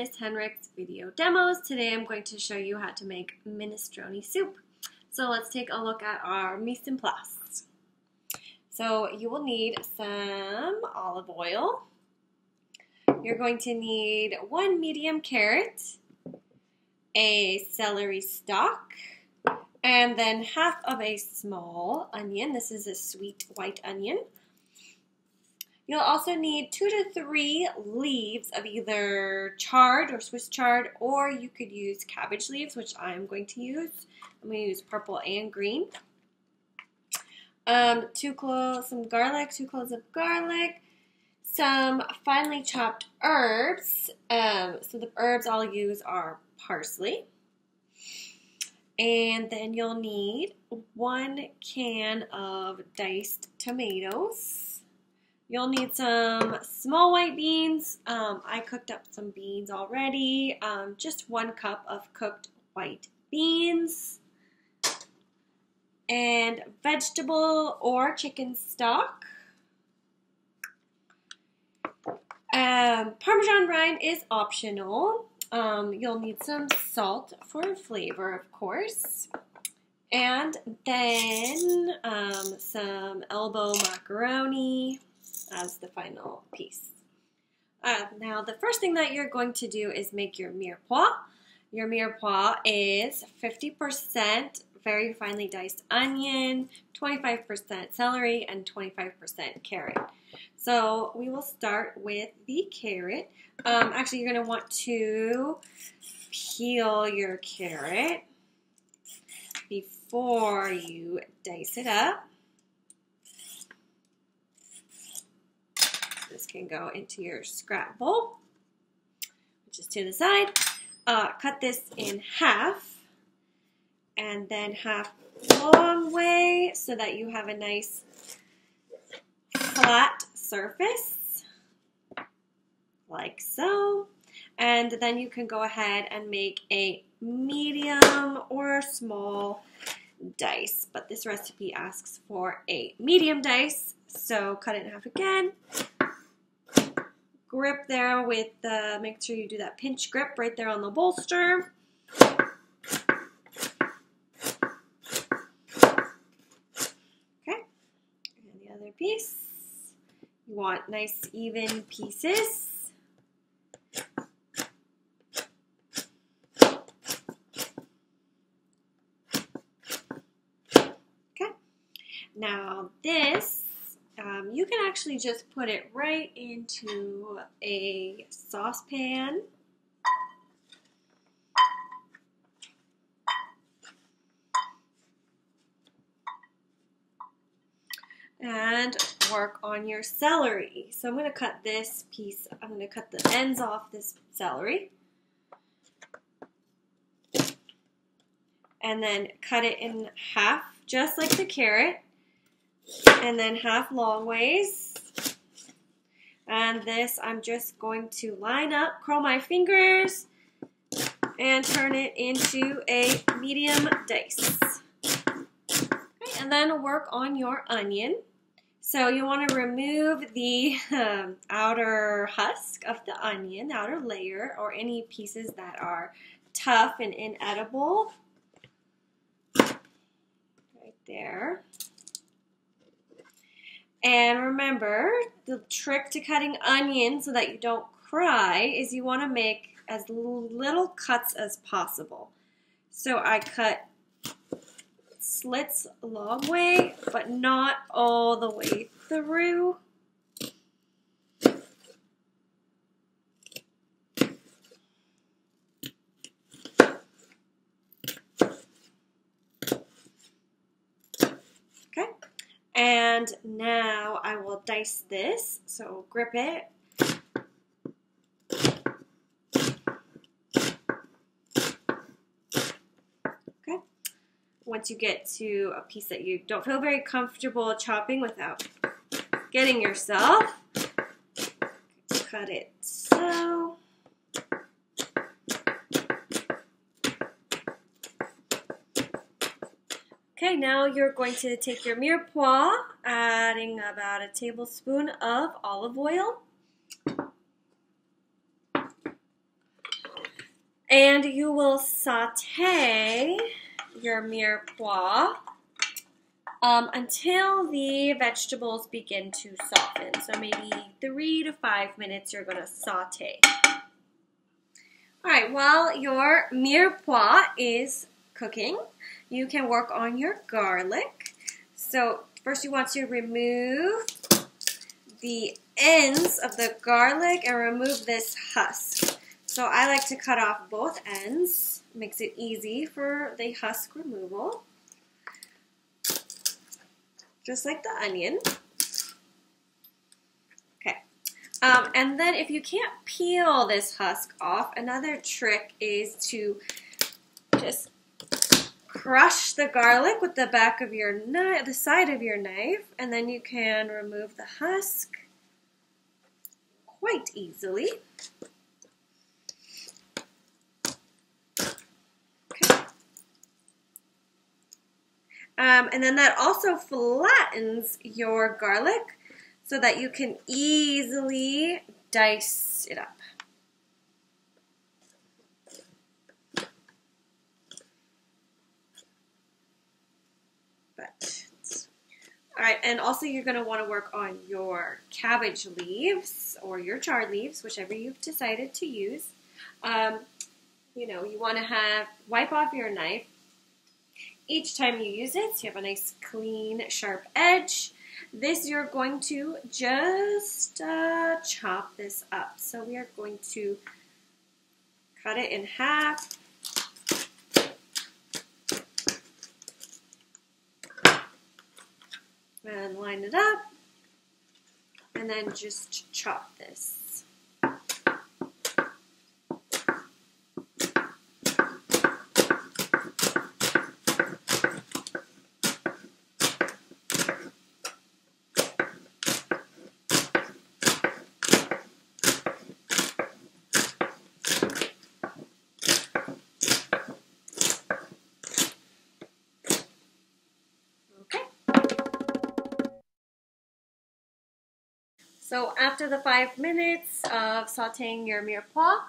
Miss Henrich's video demos. Today I'm going to show you how to make minestrone soup. So let's take a look at our mise en place. So you will need some olive oil. You're going to need 1 medium carrot, a celery stalk, and then half of a small onion. This is a sweet white onion. You'll also need 2 to 3 leaves of either chard or Swiss chard, or you could use cabbage leaves, which I'm going to use. I'm going to use purple and green. 2 cloves of garlic, some finely chopped herbs. So the herbs I'll use are parsley. And then you'll need 1 can of diced tomatoes. You'll need some small white beans. I cooked up some beans already. Just 1 cup of cooked white beans. And vegetable or chicken stock. Parmesan rind is optional. You'll need some salt for flavor, of course. And then some elbow macaroni as the final piece. Now the first thing that you're going to do is make your mirepoix. Your mirepoix is 50% very finely diced onion, 25% celery, and 25% carrot. So we will start with the carrot. Actually, you're going to want to peel your carrot before you dice it up. This can go into your scrap bowl, which is to the side. Cut this in half, and then half long way so that you have a nice flat surface, like so. And then you can go ahead and make a medium or small dice, but this recipe asks for a medium dice, so cut it in half again. Grip there with make sure you do that pinch grip right there on the bolster. Okay, and the other piece. You want nice even pieces. Okay, now this you can actually just put it right into a saucepan. And work on your celery. So I'm going to cut this piece, I'm going to cut the ends off this celery. And then cut it in half, just like the carrot. And then half long ways. And this I'm just going to line up, curl my fingers, and turn it into a medium dice. Okay, and then work on your onion. So you want to remove the outer husk of the onion, the outer layer, or any pieces that are tough and inedible. Right there. And remember, the trick to cutting onions so that you don't cry is you want to make as little cuts as possible. So I cut slits a long way, but not all the way through. Okay. And now I will dice this, so grip it. Okay. Once you get to a piece that you don't feel very comfortable chopping without getting yourself, cut it so. Okay, now you're going to take your mirepoix, adding about a tablespoon of olive oil. And you will saute your mirepoix until the vegetables begin to soften. So maybe 3 to 5 minutes you're going to saute. All right, while your mirepoix is cooking, you can work on your garlic. So first you want to remove the ends of the garlic and remove this husk. So I like to cut off both ends. Makes it easy for the husk removal. Just like the onion. Okay. And then if you can't peel this husk off, another trick is to just crush the garlic with the back of your knife, the side of your knife, and then you can remove the husk quite easily. Okay. And then that also flattens your garlic so that you can easily dice it up. All right, and also you're going to want to work on your cabbage leaves or your chard leaves, whichever you've decided to use. You know, you want to wipe off your knife each time you use it, so you have a nice clean, sharp edge. This you're going to just chop this up. So we are going to cut it in half. And line it up, and then just chop this. So after the 5 minutes of sauteing your mirepoix,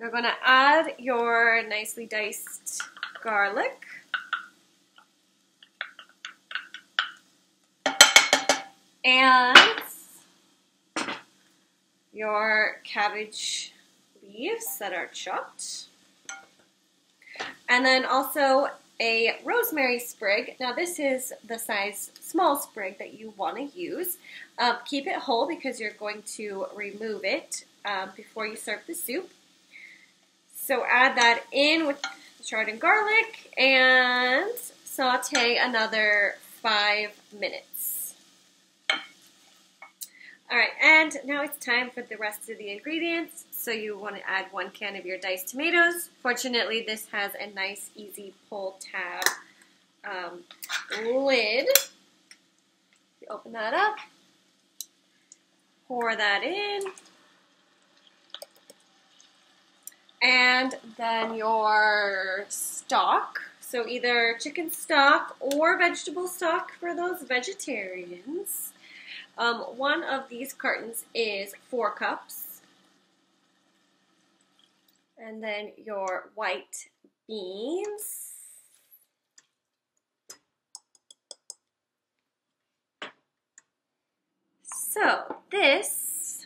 you're going to add your nicely diced garlic. And your cabbage leaves that are chopped. And then also a rosemary sprig. Now this is the size small sprig that you want to use. Keep it whole because you're going to remove it before you serve the soup. So add that in with the chard and garlic and saute another 5 minutes. All right, and now it's time for the rest of the ingredients. So you want to add 1 can of your diced tomatoes. Fortunately, this has a nice, easy pull tab lid. You open that up, pour that in, and then your stock. So either chicken stock or vegetable stock for those vegetarians. One of these cartons is 4 cups. And then your white beans. So this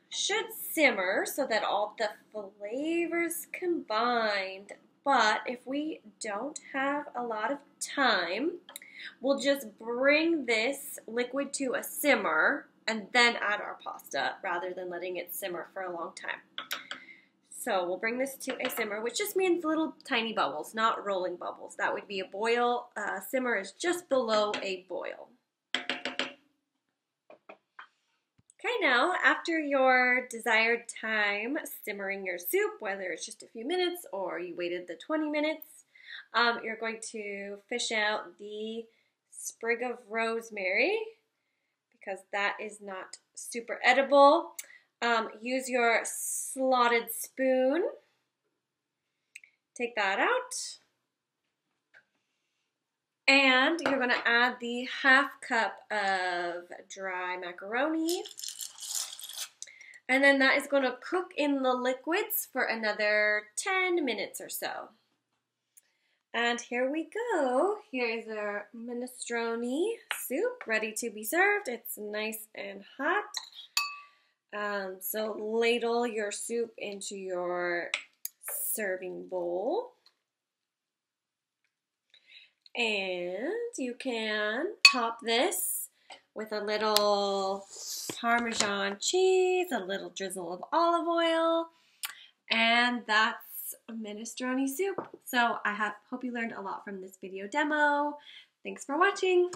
should simmer so that all the flavors combined. But if we don't have a lot of time, we'll just bring this liquid to a simmer and then add our pasta rather than letting it simmer for a long time. So we'll bring this to a simmer, which just means little tiny bubbles, not rolling bubbles. That would be a boil. Simmer is just below a boil. Okay, now after your desired time simmering your soup, whether it's just a few minutes or you waited the 20 minutes, you're going to fish out the sprig of rosemary because that is not super edible. Use your slotted spoon. Take that out. And you're going to add the 1/2 cup of dry macaroni. And then that is going to cook in the liquids for another 10 minutes or so. And here we go. Here is our minestrone soup ready to be served. It's nice and hot. So ladle your soup into your serving bowl. And you can top this with a little Parmesan cheese, a little drizzle of olive oil, and that's minestrone soup. So I hope you learned a lot from this video demo. Thanks for watching.